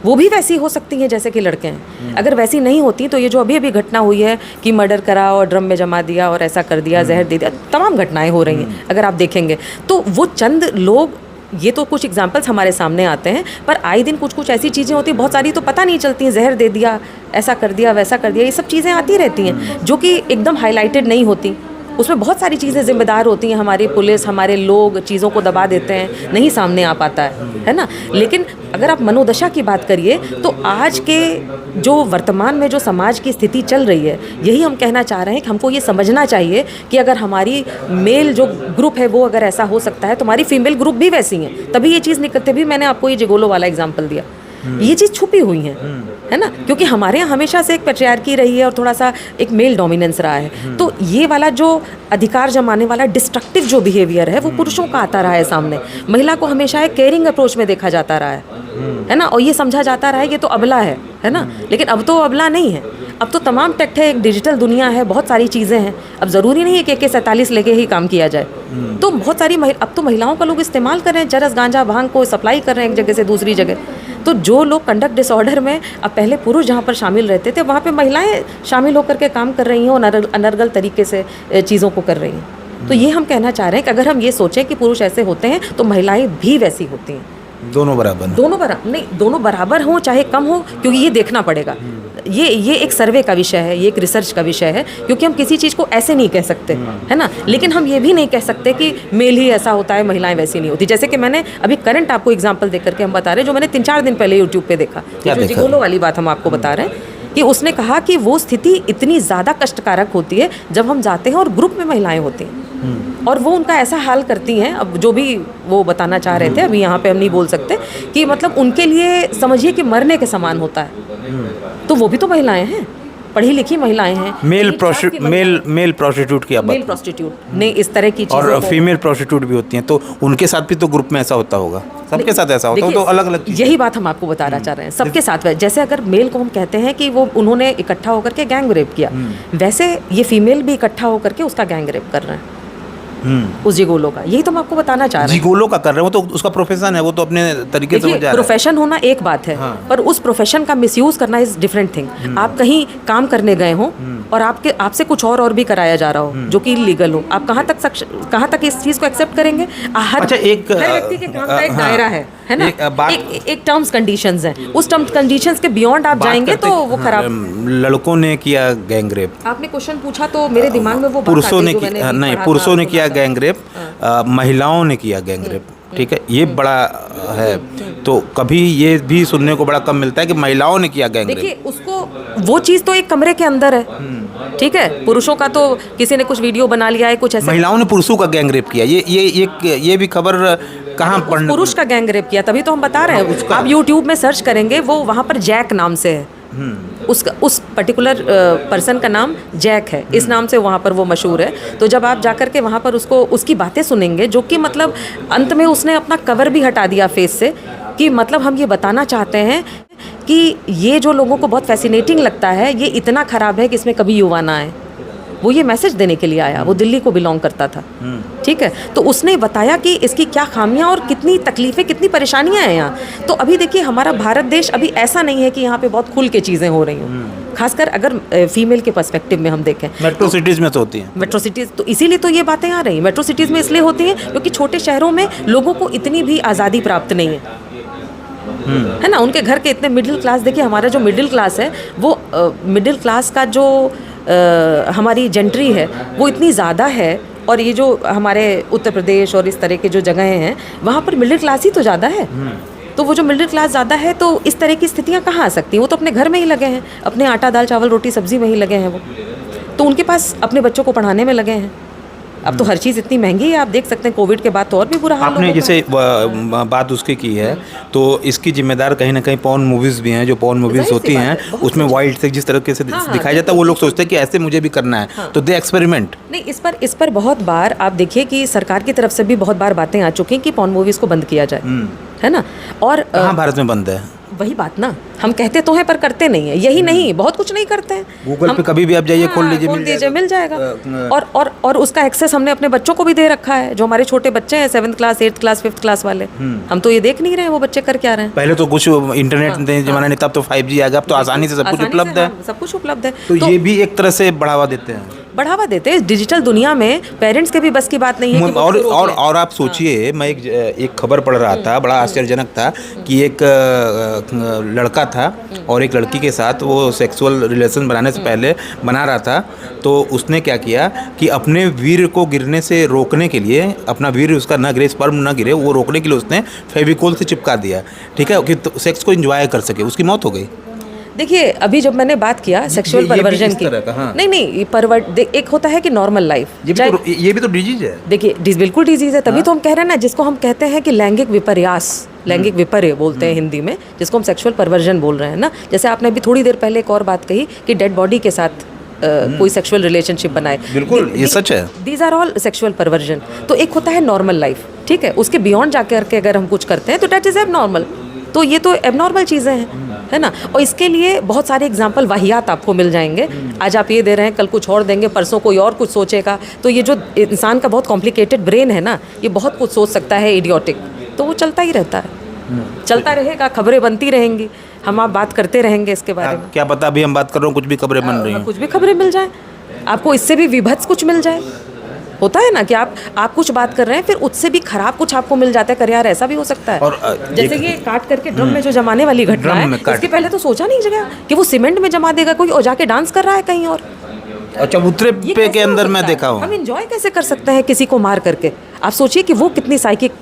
वो भी वैसी हो सकती हैं जैसे कि लड़के हैं। अगर वैसी नहीं होती तो ये जो अभी अभी घटना हुई है कि मर्डर करा और ड्रम में जमा दिया और ऐसा कर दिया, जहर दे दिया, तमाम घटनाएं हो रही हैं अगर आप देखेंगे तो। वो चंद लोग, ये तो कुछ एग्जाम्पल्स हमारे सामने आते हैं, पर आए दिन कुछ ऐसी चीज़ें होती हैं, बहुत सारी तो पता नहीं चलती हैं, जहर दे दिया, ऐसा कर दिया, वैसा कर दिया, ये सब चीज़ें आती रहती हैं जो कि एकदम हाईलाइटेड नहीं होती। उसमें बहुत सारी चीज़ें जिम्मेदार होती हैं, हमारी पुलिस, हमारे लोग चीज़ों को दबा देते हैं, नहीं सामने आ पाता है ना। लेकिन अगर आप मनोदशा की बात करिए तो आज के जो वर्तमान में जो समाज की स्थिति चल रही है, यही हम कहना चाह रहे हैं कि हमको ये समझना चाहिए कि अगर हमारी मेल जो ग्रुप है वो अगर ऐसा हो सकता है तो हमारी फीमेल ग्रुप भी वैसी हैं, तभी ये चीज़ निकलते भी। मैंने आपको ये जिगोलो वाला एग्जाम्पल दिया, ये चीज़ छुपी हुई है ना। क्योंकि हमारे यहाँ हमेशा से एक पैट्रियार्की रही है और थोड़ा सा एक मेल डोमिनेंस रहा है। तो ये वाला जो अधिकार जमाने वाला डिस्ट्रक्टिव जो बिहेवियर है वो पुरुषों का आता रहा है सामने। महिला को हमेशा एक केयरिंग अप्रोच में देखा जाता रहा है ना, और ये समझा जाता रहा है ये तो अबला है ना। लेकिन अब तो अबला नहीं है, अब तो तमाम टेक है, एक डिजिटल दुनिया है, बहुत सारी चीज़ें हैं। अब ज़रूरी नहीं है कि AK-47 लेके ही काम किया जाए। तो बहुत सारी अब तो महिलाओं का लोग इस्तेमाल कर रहे हैं, चरस गांजा भांग को सप्लाई कर रहे हैं एक जगह से दूसरी जगह। तो जो लोग कंडक्ट डिसऑर्डर में, अब पहले पुरुष जहाँ पर शामिल रहते थे वहाँ पे महिलाएं शामिल होकर के काम कर रही हैं और अनर्गल तरीके से चीज़ों को कर रही हैं। तो ये हम कहना चाह रहे हैं कि अगर हम ये सोचें कि पुरुष ऐसे होते हैं तो महिलाएं भी वैसी होती हैं। दोनों बराबर नहीं, दोनों बराबर हों चाहे कम हो, क्योंकि ये देखना पड़ेगा। ये एक सर्वे का विषय है, ये एक रिसर्च का विषय है, क्योंकि हम किसी चीज़ को ऐसे नहीं कह सकते, है ना। लेकिन हम ये भी नहीं कह सकते कि मेल ही ऐसा होता है, महिलाएं वैसी नहीं होती। जैसे कि मैंने अभी करंट आपको एग्जांपल देकर के हम बता रहे हैं, जो मैंने 3-4 दिन पहले यूट्यूब पे देखा, जो जिगोलो वाली बात हम आपको बता रहे हैं कि उसने कहा कि वो स्थिति इतनी ज़्यादा कष्टकारक होती है जब हम जाते हैं और ग्रुप में महिलाएं होती हैं और वो उनका ऐसा हाल करती हैं, अब जो भी वो बताना चाह रहे थे अभी यहाँ पे हम नहीं बोल सकते, कि मतलब उनके लिए समझिए कि मरने के समान होता है। तो वो भी तो महिलाएं हैं, पढ़ी लिखी महिलाएं हैं। मेल प्रोस्टिट्यूट की मेल प्रोस्टिट्यूट ने इस तरह की चीज़ों और को, फीमेल प्रोस्टिट्यूट भी होती हैं, तो उनके साथ भी तो ग्रुप में ऐसा होता होगा, सबके साथ ऐसा होता है, तो अलग अलग यही बात हम आपको बताना चाह रहे हैं। सबके साथ जैसे अगर मेल को हम कहते हैं कि वो उन्होंने इकट्ठा होकर के गैंग रेप किया, वैसे ये फीमेल भी इकट्ठा होकर के उसका गैंग रेप कर रहे हैं उस जिगोलो का। यही तो मैं आपको बताना चाह रहा हूँ। जिगोलो का कर रहे हैं, वो तो उसका प्रोफेशन है, वो तो अपने तरीके से हो जा रहा है। प्रोफेशन होना एक बात है, पर उस प्रोफेशन का मिसयूज करना इज डिफरेंट थिंग। आप कहीं काम करने गए हो और आपसे कुछ और भी कराया जा रहा हो जो कि इलीगल हो, आप कहाँ तक इस चीज को एक्सेप्ट करेंगे? अच्छा, एक हर व्यक्ति के काम का एक दायरा है ना, एक टर्म्स कंडीशंस हैं, उस टर्म्स कंडीशंस के बियॉन्ड आप जाएंगे तो वो खराब। लड़कों ने किया गैंग रेप, आपने क्वेश्चन पूछा तो मेरे दिमाग में वो पुरुषों ने नहीं, पुरुषों ने किया गैंग रेप, महिलाओं ने किया गैंग रेप, ठीक है, ये बड़ा है। तो कभी ये भी सुनने को बड़ा कम मिलता है कि महिलाओं ने किया गैंग रेप। देखिए, उसको वो चीज़ तो एक कमरे के अंदर है, ठीक है। पुरुषों का तो किसी ने कुछ वीडियो बना लिया है, कुछ ऐसे। महिलाओं ने पुरुषों का गैंग रेप किया, ये भी खबर कहाँ पढ़ने? पुरुष का गैंग रेप किया, तभी तो हम बता रहे हैं। आप यूट्यूब में सर्च करेंगे, वो वहाँ पर जैक नाम से है, उस पर्टिकुलर पर्सन का नाम जैक है, इस नाम से वहाँ पर वो मशहूर है। तो जब आप जाकर के वहाँ पर उसकी बातें सुनेंगे, जो कि मतलब अंत में उसने अपना कवर भी हटा दिया फेस से, कि मतलब हम ये बताना चाहते हैं कि ये जो लोगों को बहुत फैसिनेटिंग लगता है, ये इतना ख़राब है कि इसमें कभी युवा ना आए। वो ये मैसेज देने के लिए आया, वो दिल्ली को बिलोंग करता था, ठीक है। तो उसने बताया कि इसकी क्या खामियां और कितनी तकलीफ़ें, कितनी परेशानियां हैं यहाँ। तो अभी देखिए, हमारा भारत देश अभी ऐसा नहीं है कि यहाँ पे बहुत खुल के चीज़ें हो रही हों, खासकर अगर फीमेल के पर्सपेक्टिव में हम देखें। मेट्रो सिटीज़ में तो होती हैं, मेट्रो सिटीज़ तो इसीलिए तो ये बातें आ रही। मेट्रो सिटीज़ में इसलिए होती हैं क्योंकि छोटे शहरों में लोगों को इतनी भी आज़ादी प्राप्त नहीं है ना। उनके घर के इतने मिडिल क्लास, देखिए हमारा जो मिडिल क्लास है, वो मिडिल क्लास का जो हमारी जेंट्री है वो इतनी ज़्यादा है, और ये जो हमारे उत्तर प्रदेश और इस तरह के जो जगहें हैं, वहाँ पर मिडिल क्लास ही तो ज़्यादा है। तो वो जो मिडिल क्लास ज़्यादा है, तो इस तरह की स्थितियाँ कहाँ आ सकती हैं? वो तो अपने घर में ही लगे हैं, अपने आटा दाल चावल रोटी सब्जी में ही लगे हैं वो, तो उनके पास अपने बच्चों को पढ़ाने में लगे हैं। अब तो हर चीज़ इतनी महंगी है, आप देख सकते हैं कोविड के बाद तो और भी बुरा हाल। आपने जैसे बात उसकी की है, तो इसकी जिम्मेदार कहीं ना कहीं पॉर्न मूवीज़ भी हैं, जो पॉर्न मूवीज़ होती हैं उसमें वाइल्ड से जिस तरीके से दिखाया जाता है, वो लोग सोचते हैं कि ऐसे मुझे भी करना है, तो दे एक्सपेरिमेंट। नहीं, इस पर बहुत बार आप देखिए कि सरकार की तरफ से भी बहुत बार बातें आ चुकी हैं कि पॉर्न मूवीज़ को बंद किया जाए, है ना। और कहाँ भारत में बंद है? वही बात ना, हम कहते तो हैं पर करते नहीं है। यही नहीं, बहुत कुछ नहीं करते हैं। गूगल पे कभी भी आप जाइए, खोल लीजिए, मिल जाएगा। और उसका एक्सेस हमने अपने बच्चों को भी दे रखा है। जो हमारे छोटे बच्चे हैं 7th class 8th class 5th class वाले, हम तो ये देख नहीं रहे हैं वो बच्चे कर क्या रहे हैं। पहले तो कुछ इंटरनेट जमाना नहीं, तब तो 5G आ गया, अब तो आसानी से सब कुछ उपलब्ध है, सब कुछ उपलब्ध है। तो ये भी एक तरह से बढ़ावा देते हैं। डिजिटल दुनिया में पेरेंट्स के भी बस की बात नहीं है। और आप सोचिए, मैं एक खबर पढ़ रहा था, बड़ा आश्चर्यजनक था, कि एक लड़का था और एक लड़की के साथ वो सेक्सुअल रिलेशन बनाने से पहले बना रहा था। तो उसने क्या किया कि अपने वीर को गिरने से रोकने के लिए, अपना वीर उसका ना गिरे, स्पर्म ना गिरे, वो रोकने के लिए उसने फेविकोल से चिपका दिया, ठीक है, कि सेक्स को एंजॉय कर सके। उसकी मौत हो गई। देखिए, अभी जब मैंने बात किया सेक्सुअल परवर्जन की, नहीं, एक होता है कि नॉर्मल लाइफ, ये भी तो डिजीज है। देखिए, बिल्कुल डिजीज है, तभी तो हम कह रहे हैं ना, जिसको हम कहते हैं कि लैंगिक विपर्यास, लैंगिक विपर्य बोलते हैं हिंदी में, जिसको हम सेक्सुअल परवर्जन बोल रहे हैं ना। जैसे आपने अभी थोड़ी देर पहले एक और बात कही कि डेड बॉडी के साथ कोई सेक्सुअल रिलेशनशिप बनाए, बिल्कुल ये सच है। These are all sexual perversion. तो एक होता है नॉर्मल लाइफ, ठीक है, उसके बियॉन्ड जाकर के अगर हम कुछ करते हैं तो डेट इज एबनॉर्मल। तो ये तो एबनॉर्मल चीज़ें हैं, है ना। और इसके लिए बहुत सारे एग्जाम्पल वाहियात आपको मिल जाएंगे। आज आप ये दे रहे हैं, कल कुछ और देंगे, परसों कोई और कुछ सोचेगा। तो ये जो इंसान का बहुत कॉम्प्लिकेटेड ब्रेन है ना, ये बहुत कुछ सोच सकता है, इडियोटिक, तो वो चलता ही रहता है, चलता रहेगा, खबरें बनती रहेंगी, हम आप बात करते रहेंगे इसके बारे में। क्या पता अभी हम बात कर रहे हो, कुछ भी खबरें बन रही हैं, कुछ भी खबरें मिल जाए आपको, इससे भी विभत्स कुछ मिल जाए। होता है ना कि आप कुछ बात कर रहे हैं, फिर उससे भी खराब कुछ आपको मिल जाता है, कर यार ऐसा भी हो सकता है। और जैसे ये काट करके ड्रम में जो जमाने वाली घटना है, इसके पहले तो सोचा नहीं गया कि वो सीमेंट में जमा देगा कोई और जाके डांस कर रहा है कहीं और। अच्छा, चबूतरे पे के अंदर मैं देखा हूँ। हम एंजॉय कैसे कर सकते हैं किसी को मार करके? आप सोचिए कि वो कितनी साइकिक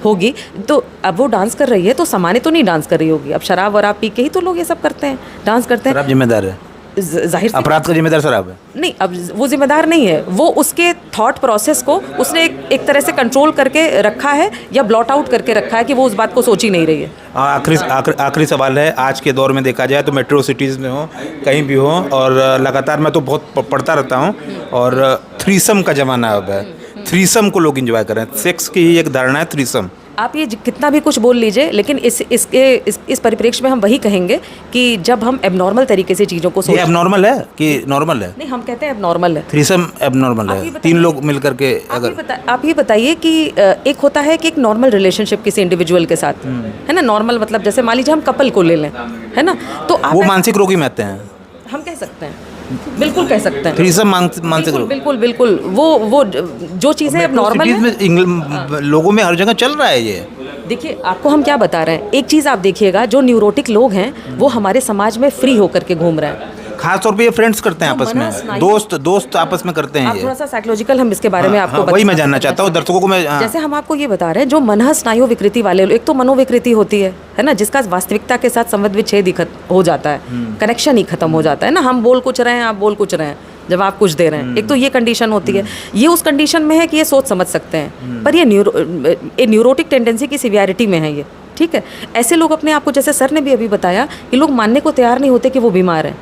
होगी। तो अब वो डांस कर रही है तो सामान्य तो नहीं डांस कर रही होगी। अब शराब वराब पी के ही तो लोग ये सब करते हैं, डांस करते हैं। शराब जिम्मेदार है, जाहिर सी अपराध का जिम्मेदार शराब है। नहीं, अब वो जिम्मेदार नहीं है, वो उसके थॉट प्रोसेस को उसने एक तरह से कंट्रोल करके रखा है या ब्लॉट आउट करके रखा है कि वो उस बात को सोच ही नहीं रही है। आखिरी सवाल है, आज के दौर में देखा जाए तो मेट्रो सिटीज़ में हो, कहीं भी हो, और लगातार मैं तो बहुत पढ़ता रहता हूँ, और थ्रीसम का ज़माना अब है। थ्रीसम को लोग एंजॉय कर रहे हैं, सेक्स की ही एक धारणा है थ्रीसम। आप ये कितना भी कुछ बोल लीजिए, लेकिन इस परिप्रेक्ष्य में हम वही कहेंगे कि जब हम एबनॉर्मल तरीके से चीज़ों को ये एबनॉर्मल है कि नॉर्मल है? नहीं, हम कहते हैं एबनॉर्मल है। थ्रीसम एबनॉर्मल है, 3 लोग मिलकर के। अगर आप ये बताइए कि एक होता है कि एक नॉर्मल रिलेशनशिप किसी इंडिविजुअल के साथ, है ना, नॉर्मल मतलब जैसे मान लीजिए हम कपल को ले लें, है ना, तो आप वो मानसिक रोगी में आते हैं, हम कह सकते हैं, बिल्कुल कह सकते हैं। थ्रीसम मानसिक रोग। बिल्कुल बिल्कुल, वो जो चीज़ें अब नॉर्मल है, लोगों में हर जगह चल रहा है ये। देखिए आपको हम क्या बता रहे हैं, एक चीज़ आप देखिएगा, जो न्यूरोटिक लोग हैं वो हमारे समाज में फ्री होकर के घूम रहे हैं। खास तौर पे ये फ्रेंड्स करते हैं आपस में, दोस्त आपस में करते हैं आप ये। थोड़ा सा साइकोलॉजिकल हम इसके बारे में आपको वही मैं जानना चाहता हूँ दर्शकों को मैं। जैसे हम आपको ये बता रहे हैं, जो मनः स्नायु विकृति वाले लोग, एक तो मनोविकृति होती है ना, जिसका वास्तविकता के साथ संबंध विच्छेद हो जाता है, कनेक्शन ही खत्म हो जाता है ना, हम बोल कुछ रहे हैं, आप बोल कुछ रहे हैं, जब आप कुछ दे रहे हैं, एक तो ये कंडीशन होती है। ये उस कंडीशन में है कि ये सोच समझ सकते हैं, पर ये न्यूरोटिक टेंडेंसी की सिवियरिटी में है ये, ठीक है। ऐसे लोग अपने आप को, जैसे सर ने भी अभी बताया, कि लोग मानने को तैयार नहीं होते कि वो बीमार हैं,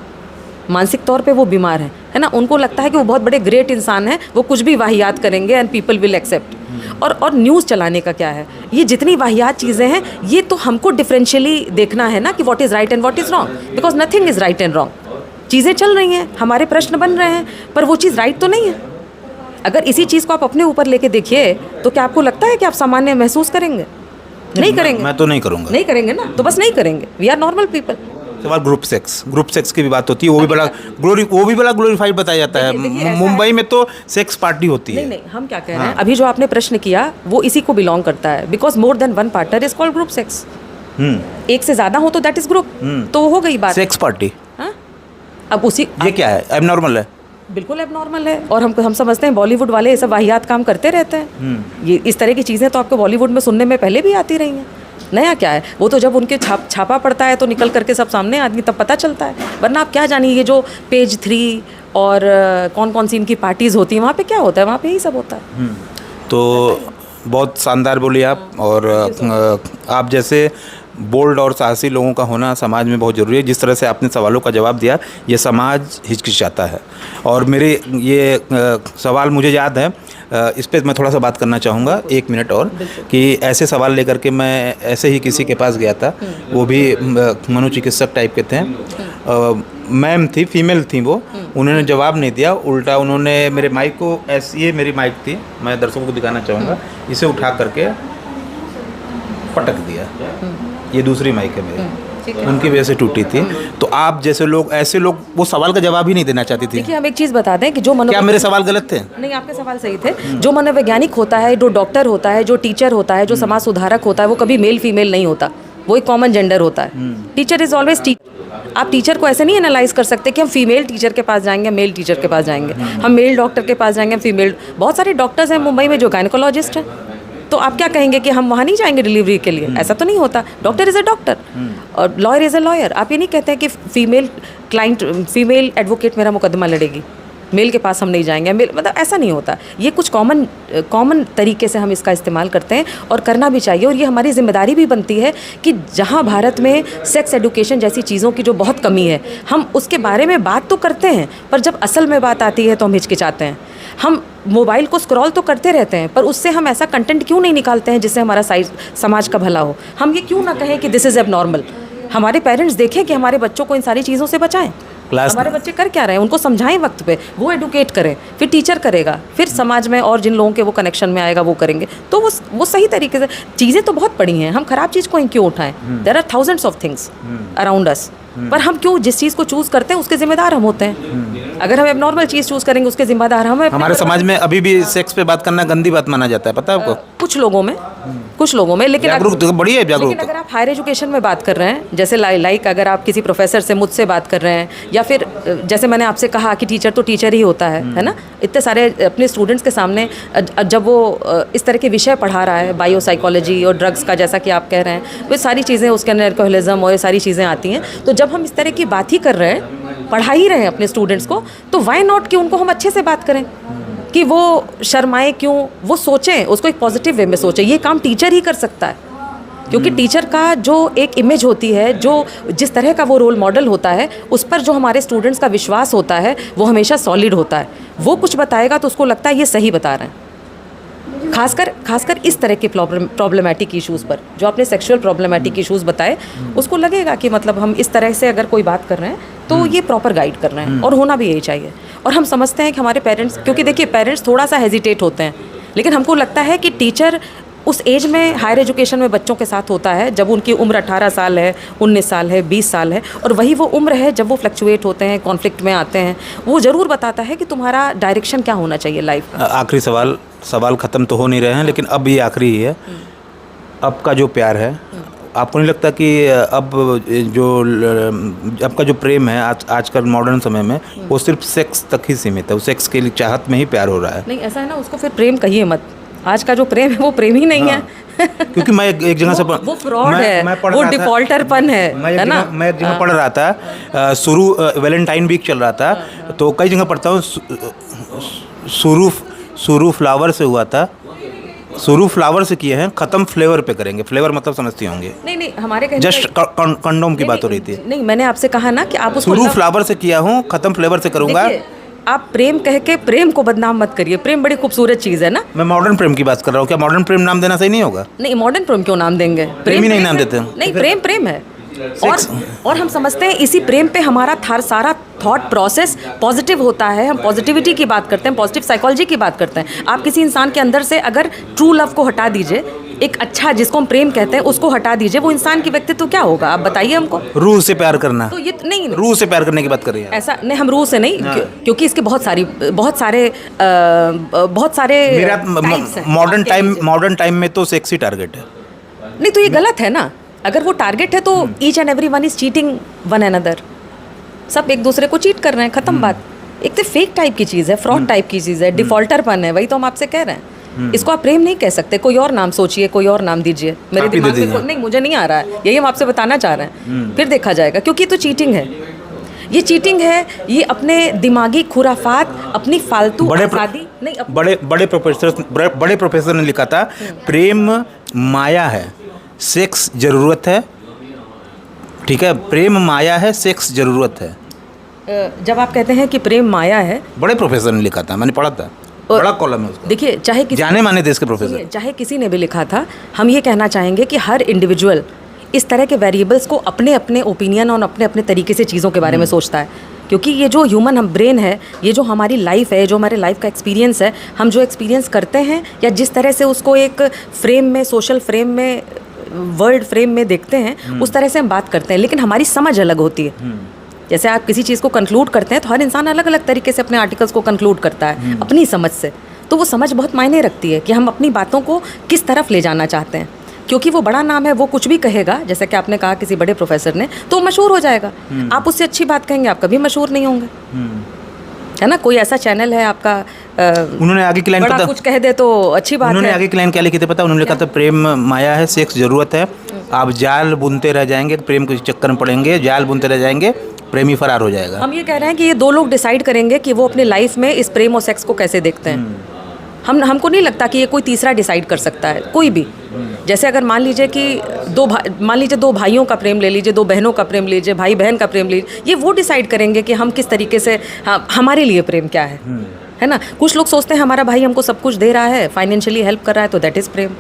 मानसिक तौर पे वो बीमार हैं, है ना। उनको लगता है कि वो बहुत बड़े ग्रेट इंसान हैं, वो कुछ भी वाहियात करेंगे एंड पीपल विल एक्सेप्ट। और न्यूज़ चलाने का क्या है, ये जितनी वाहियात चीज़ें हैं, ये तो हमको डिफरेंशियली देखना है ना कि what is right and what is wrong, because nothing is right and wrong. चीज़ें चल रही हैं, हमारे प्रश्न बन रहे हैं, पर वो चीज़ राइट तो नहीं है। अगर इसी चीज़ को आप अपने ऊपर लेके देखिए, तो क्या आपको लगता है कि आप सामान्य महसूस करेंगे? नहीं करेंगे। मैं तो नहीं करूँगा। नहीं करेंगे ना, तो बस नहीं करेंगे। We are normal people. सवाल ग्रुप सेक्स की भी बात होती है, वो भी बड़ा ग्लोरीफाइड बताया जाता है। मुंबई में तो सेक्स पार्टी होती है। नहीं, हम क्या कह रहे हैं, अभी जो आपने प्रश्न किया वो इसी को बिलोंग करता है, because more than one partner is called group sex. एक से ज्यादा हो तो दैट इज ग्रुप, तो हो गई बात। सेक्स पार्टी, अब उसी ये क्या है? एबनॉर्मल है, बिल्कुल एबनॉर्मल है। और हम समझते हैं बॉलीवुड वाले ये सब वाहियात काम करते रहते हैं। ये इस तरह की चीज़ें तो आपको बॉलीवुड में सुनने में पहले भी आती रही हैं, नया क्या है। वो तो जब उनके छापा पड़ता है तो निकल करके सब सामने आदमी तब पता चलता है, वरना आप क्या जानिए ये जो पेज 3 और कौन कौन सी इनकी पार्टीज़ होती हैं, वहाँ पे क्या होता है, वहाँ पे यही सब होता है। तो बहुत शानदार बोली आप, और आप जैसे बोल्ड और साहसी लोगों का होना समाज में बहुत ज़रूरी है। जिस तरह से आपने सवालों का जवाब दिया, ये समाज हिचकिचाता है। और मेरे ये सवाल मुझे याद है, इस पे मैं थोड़ा सा बात करना चाहूँगा 1 मिनट और, कि ऐसे सवाल लेकर के मैं ऐसे ही किसी के पास गया था, वो भी मनोचिकित्सक टाइप के थे, मैम थी, फीमेल थी वो, उन्होंने जवाब नहीं दिया, उल्टा उन्होंने मेरे माइक को, ऐसी ये मेरी माइक थी, मैं दर्शकों को दिखाना चाहूँगा, इसे उठा करके पटक दिया। ये दूसरी माइक है मेरी, उनकी वजह से टूटी थी। तो आप जैसे लोग, ऐसे लोग, वो सवाल का जवाब ही नहीं देना चाहती थी। देखिए हम एक चीज़ बता दें कि जो क्या मेरे सवाल गलत थे? नहीं, आपके सवाल सही थे। जो मनोवैज्ञानिक होता है, जो डॉक्टर होता है, जो टीचर होता है, जो समाज सुधारक होता है, वो कभी मेल फीमेल नहीं होता, वो एक कॉमन जेंडर होता है। Teacher is always teacher. आप टीचर को ऐसे नहीं एनालाइज कर सकते कि हम फीमेल टीचर के पास जाएंगे, मेल टीचर के पास जाएंगे, हम मेल डॉक्टर के पास जाएंगे, फीमेल। बहुत सारे डॉक्टर्स हैं मुंबई में जो गायनेकोलॉजिस्ट हैं, तो आप क्या कहेंगे कि हम वहाँ नहीं जाएंगे डिलीवरी के लिए? ऐसा तो नहीं होता। डॉक्टर इज़ अ डॉक्टर और लॉयर इज़ अ लॉयर। आप ये नहीं कहते हैं कि फीमेल क्लाइंट, फीमेल एडवोकेट मेरा मुकदमा लड़ेगी, मेल के पास हम नहीं जाएंगे, मेल, मतलब ऐसा नहीं होता। ये कुछ कॉमन तरीके से हम इसका इस्तेमाल करते हैं और करना भी चाहिए। और ये हमारी जिम्मेदारी भी बनती है कि जहाँ भारत में सेक्स एडुकेशन जैसी चीज़ों की जो बहुत कमी है, हम उसके बारे में बात तो करते हैं, पर जब असल में बात आती है तो हम हिचकिचाते हैं। हम मोबाइल को स्क्रॉल तो करते रहते हैं, पर उससे हम ऐसा कंटेंट क्यों नहीं निकालते हैं जिससे हमारा समाज का भला हो? हम ये क्यों ना कहें कि दिस इज़ एबनॉर्मल? हमारे पेरेंट्स देखें कि हमारे बच्चों को इन सारी चीज़ों से बचाएं। हमारे बच्चे कर क्या रहे हैं, उनको समझाएं वक्त पे, वो एडुकेट करें, फिर टीचर करेगा, फिर समाज में और जिन लोगों के वो कनेक्शन में आएगा वो करेंगे, तो वो सही तरीके से। चीज़ें तो बहुत पड़ी हैं, हम खराब चीज़ को क्यों उठाएं? There are thousands of things around us, पर हम क्यों जिस चीज़ को चूज़ करते हैं उसके जिम्मेदार हम होते हैं। अगर हम एबनॉर्मल चीज़ चूज़ करेंगे उसके जिम्मेदार हम हैं। हमारे समाज में अभी भी सेक्स पे बात करना गंदी बात माना जाता है, पता है आपको? कुछ लोगों में, लेकिन जागरूकता बड़ी है, लेकिन जागरूकता। अगर आप हायर एजुकेशन में बात कर रहे हैं, जैसे लाइक अगर आप किसी प्रोफेसर से मुझसे बात कर रहे हैं, या फिर जैसे मैंने आपसे कहा कि टीचर तो टीचर ही होता है ना, इतने सारे अपने स्टूडेंट्स के सामने जब वो इस तरह के विषय पढ़ा रहा है, बायोसाइकोलॉजी और ड्रग्स का, जैसा कि आप कह रहे हैं, वो सारी चीज़ें उसके अंदर अल्कोहलिज्म और ये सारी चीज़ें आती हैं। तो जब हम इस तरह की बात ही कर रहे हैं, पढ़ा ही रहे हैं अपने स्टूडेंट्स को, तो वाई नॉट कि उनको हम अच्छे से बात करें, कि वो शर्माए क्यों, वो सोचें, उसको एक पॉजिटिव वे में सोचें। ये काम टीचर ही कर सकता है, क्योंकि टीचर का जो एक इमेज होती है, जो जिस तरह का वो रोल मॉडल होता है, उस पर जो हमारे स्टूडेंट्स का विश्वास होता है वो हमेशा सॉलिड होता है। वो कुछ बताएगा तो उसको लगता है ये सही बता रहे हैं। खासकर इस तरह के प्रॉब्लमेटिक इश्यूज़ पर, जो आपने सेक्सुअल प्रॉब्लमेटिक इश्यूज़ बताए, उसको लगेगा कि मतलब हम इस तरह से अगर कोई बात कर रहे हैं तो ये प्रॉपर गाइड कर रहे हैं, और होना भी यही चाहिए। और हम समझते हैं कि हमारे पेरेंट्स, क्योंकि देखिए पेरेंट्स थोड़ा सा हेजिटेट होते हैं, लेकिन हमको लगता है कि टीचर उस एज में हायर एजुकेशन में बच्चों के साथ होता है जब उनकी उम्र 18 साल है, 19 साल है, 20 साल है, और वही वो उम्र है जब वो फ्लक्चुएट होते हैं, कॉन्फ्लिक्ट में आते हैं। वो ज़रूर बताता है कि तुम्हारा डायरेक्शन क्या होना चाहिए लाइफ का। आखिरी सवाल ख़त्म तो हो नहीं रहे हैं, लेकिन अब ये आखिरी ही है। अब का जो प्यार है, आपको नहीं लगता कि अब का जो प्रेम है आजकल मॉडर्न समय में, वो सिर्फ सेक्स तक ही सीमित है? वो सेक्स के लिए चाहत में ही प्यार हो रहा है? नहीं, ऐसा है ना, उसको फिर प्रेम कहिए मत। आज का जो प्रेम है वो प्रेम ही नहीं है। क्योंकि मैं एक जगह से वो फ्रॉड है, वो डिफॉल्टरपन है ना। मैं एक जगह पढ़ रहा था, शुरू वैलेंटाइन वीक चल रहा था, तो कई जगह पढ़ता हूँ, शुरू फ्लावर से हुआ था, शुरू फ्लावर से किए हैं, खत्म फ्लेवर पे करेंगे। फ्लेवर मतलब समझती होंगे? नहीं, हमारे कहने जस्ट कंडोम की बात हो रही थी। नहीं, मैंने आपसे कहा ना कि आप उसको शुरू फ्लावर से किया हूँ, खत्म फ्लेवर से करूँगा। आप प्रेम कह के प्रेम को बदनाम मत करिए। प्रेम बड़ी खूबसूरत चीज़ है ना। मैं मॉडर्न प्रेम की बात कर रहा हूँ। क्या मॉडर्न प्रेम नाम देना सही नहीं होगा? नहीं, मॉडर्न प्रेम क्यों नाम देंगे? प्रेम ही नहीं नाम देते। नहीं, प्रेम है। और हम समझते हैं इसी प्रेम पे हमारा सारा थॉट प्रोसेस पॉजिटिव होता है। हम पॉजिटिविटी की बात करते हैं, पॉजिटिव साइकोलॉजी की बात करते हैं। आप किसी इंसान के अंदर से अगर ट्रू लव को हटा दीजिए, एक अच्छा जिसको हम प्रेम कहते हैं उसको हटा दीजिए, वो इंसान की व्यक्तित्व क्या होगा? आप बताइए हमको। रूह से प्यार करना, तो ये नहीं, रूह से प्यार करने की बात कर रही है? ऐसा नहीं, हम रूह से नहीं, क्योंकि इसके बहुत सारे मॉडर्न टाइम में तो सेक्सी टारगेट है। नहीं, तो ये गलत है ना। अगर वो टारगेट है तो each and every one is cheating one another. सब एक दूसरे को चीट कर रहे हैं, खत्म बात। एक तो फेक टाइप की चीज़ है, फ्रॉड टाइप की चीज़ है, डिफॉल्टरपन है। वही तो हम आपसे कह रहे हैं। इसको आप प्रेम नहीं कह सकते। कोई और नाम सोचिए, कोई और नाम दीजिए। मेरे दिमाग में नहीं, मुझे नहीं आ रहा है। यही हम आपसे बताना चाह रहे हैं। फिर देखा जाएगा, क्योंकि ये तो चीटिंग है। ये चीटिंग है। ये अपने दिमागी खुराफात, अपनी फालतू आज़ादी नहीं। बड़े प्रोफेसर ने लिखा था, प्रेम माया है, सेक्स जरूरत है। ठीक है, प्रेम माया है, सेक्स जरूरत है। जब आप कहते हैं कि प्रेम माया है, बड़े प्रोफेसर ने लिखा था, मैंने पढ़ा था, बड़ा कॉलम है उसका। देखिए, चाहे जाने माने देश के प्रोफेसर, चाहे किसी ने भी लिखा था, हम ये कहना चाहेंगे कि हर इंडिविजुअल इस तरह के वेरिएबल्स को अपने अपने ओपिनियन और अपने अपने तरीके से चीज़ों के बारे में सोचता है। क्योंकि ये जो ह्यूमन हम ब्रेन है, ये जो हमारी लाइफ है, जो हमारे लाइफ का एक्सपीरियंस है, हम जो एक्सपीरियंस करते हैं या जिस तरह से उसको एक फ्रेम में, सोशल फ्रेम में, वर्ल्ड फ्रेम में देखते हैं, उस तरह से हम बात करते हैं। लेकिन हमारी समझ अलग होती है। जैसे आप किसी चीज़ को कंक्लूड करते हैं तो हर इंसान अलग अलग तरीके से अपने आर्टिकल्स को कंक्लूड करता है अपनी समझ से। तो वो समझ बहुत मायने रखती है कि हम अपनी बातों को किस तरफ ले जाना चाहते हैं। क्योंकि वो बड़ा नाम है, वो कुछ भी कहेगा, जैसे कि आपने कहा किसी बड़े प्रोफेसर ने, तो मशहूर हो जाएगा। आप उससे अच्छी बात कहेंगे, आप कभी मशहूर नहीं होंगे, है ना। कोई ऐसा चैनल है आपका, उन्होंने आगे की लाइन बड़ा कुछ कह दे तो अच्छी बात है। उन्होंने आगे की लाइन क्या लिखी थी पता? उन्होंने लिखा था, प्रेम माया है, सेक्स जरूरत है। आप जाल बुनते रह जाएंगे, प्रेम के चक्कर में पड़ेंगे, जाल बुनते रह जाएंगे, प्रेमी फरार हो जाएगा। हम ये कह रहे हैं कि ये दो लोग डिसाइड करेंगे कि वो अपने लाइफ में इस प्रेम और सेक्स को कैसे देखते हैं। हमको नहीं लगता कि ये कोई तीसरा डिसाइड कर सकता है, कोई भी। जैसे अगर मान लीजिए कि दो भाइयों का प्रेम ले लीजिए, दो बहनों का प्रेम लीजिए, भाई बहन का प्रेम लीजिए, ये वो डिसाइड करेंगे कि हम किस तरीके से, हमारे लिए प्रेम क्या है ना। कुछ लोग सोचते हैं हमारा भाई हमको सब कुछ दे रहा है, फाइनेंशियली हेल्प कर रहा है, तो दैट इज़ प्रेम।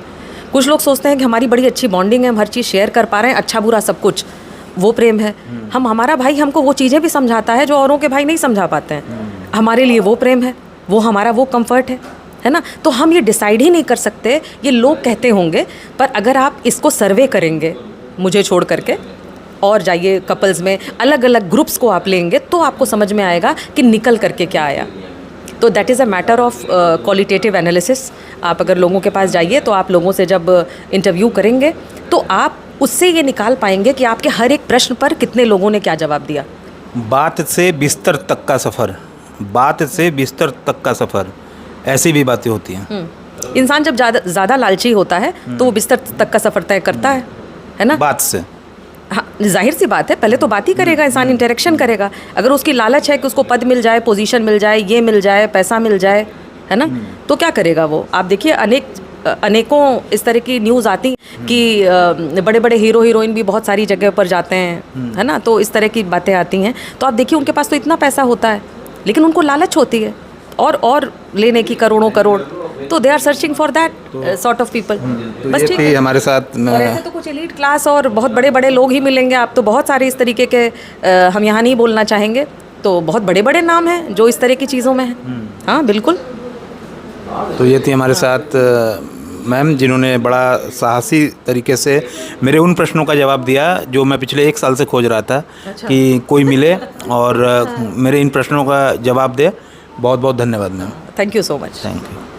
कुछ लोग सोचते हैं कि हमारी बड़ी अच्छी बॉन्डिंग है, हम हर चीज़ शेयर कर पा रहे हैं, अच्छा बुरा सब कुछ, वो प्रेम है। हमारा भाई हमको वो चीज़ें भी समझाता है जो औरों के भाई नहीं समझा पाते हैं, हमारे लिए वो प्रेम है, वो हमारा वो कंफर्ट है ना। तो हम ये डिसाइड ही नहीं कर सकते। ये लोग कहते होंगे, पर अगर आप इसको सर्वे करेंगे मुझे छोड़ करके, और जाइए कपल्स में, अलग अलग ग्रुप्स को आप लेंगे तो आपको समझ में आएगा कि निकल करके क्या आया। तो that is a matter of qualitative analysis. आप अगर लोगों के पास जाइए तो आप लोगों से जब इंटरव्यू करेंगे तो आप उससे ये निकाल पाएंगे कि आपके हर एक प्रश्न पर कितने लोगों ने क्या जवाब दिया। बात से बिस्तर तक का सफ़र, बात से बिस्तर तक का सफ़र, ऐसी भी बातें होती हैं। इंसान जब ज़्यादा लालची होता है तो वो बिस्तर तक का सफ़र तय करता है ना। बात से, हाँ, जाहिर सी बात है, पहले तो बात ही करेगा इंसान, इंटरेक्शन करेगा। अगर उसकी लालच है कि उसको पद मिल जाए, पोजीशन मिल जाए, ये मिल जाए, पैसा मिल जाए, है ना, तो क्या करेगा वो। आप देखिए अनेकों इस तरह की न्यूज़ आती कि बड़े बड़े हीरो हीरोइन भी बहुत सारी जगह पर जाते हैं, है ना, तो इस तरह की बातें आती हैं। तो आप देखिए उनके पास तो इतना पैसा होता है लेकिन उनको लालच होती है और लेने की करोड़ों करोड़, तो they are searching for that sort of people. तो बस ये ठीक थी है। हमारे साथ और ऐसे तो कुछ एलीट क्लास और बहुत बड़े बड़े लोग ही मिलेंगे। आप तो बहुत सारे इस तरीके के हम यहाँ नहीं बोलना चाहेंगे, तो बहुत बड़े बड़े नाम हैं जो इस तरह की चीज़ों में हैं। हाँ बिल्कुल। तो ये थी हमारे साथ मैम, जिन्होंने बड़ा साहसी तरीके से मेरे उन प्रश्नों का जवाब दिया जो मैं पिछले 1 साल से खोज रहा था। अच्छा। कि कोई मिले और मेरे इन प्रश्नों का जवाब दे। बहुत बहुत धन्यवाद ma'am. Thank you so much. Thank you.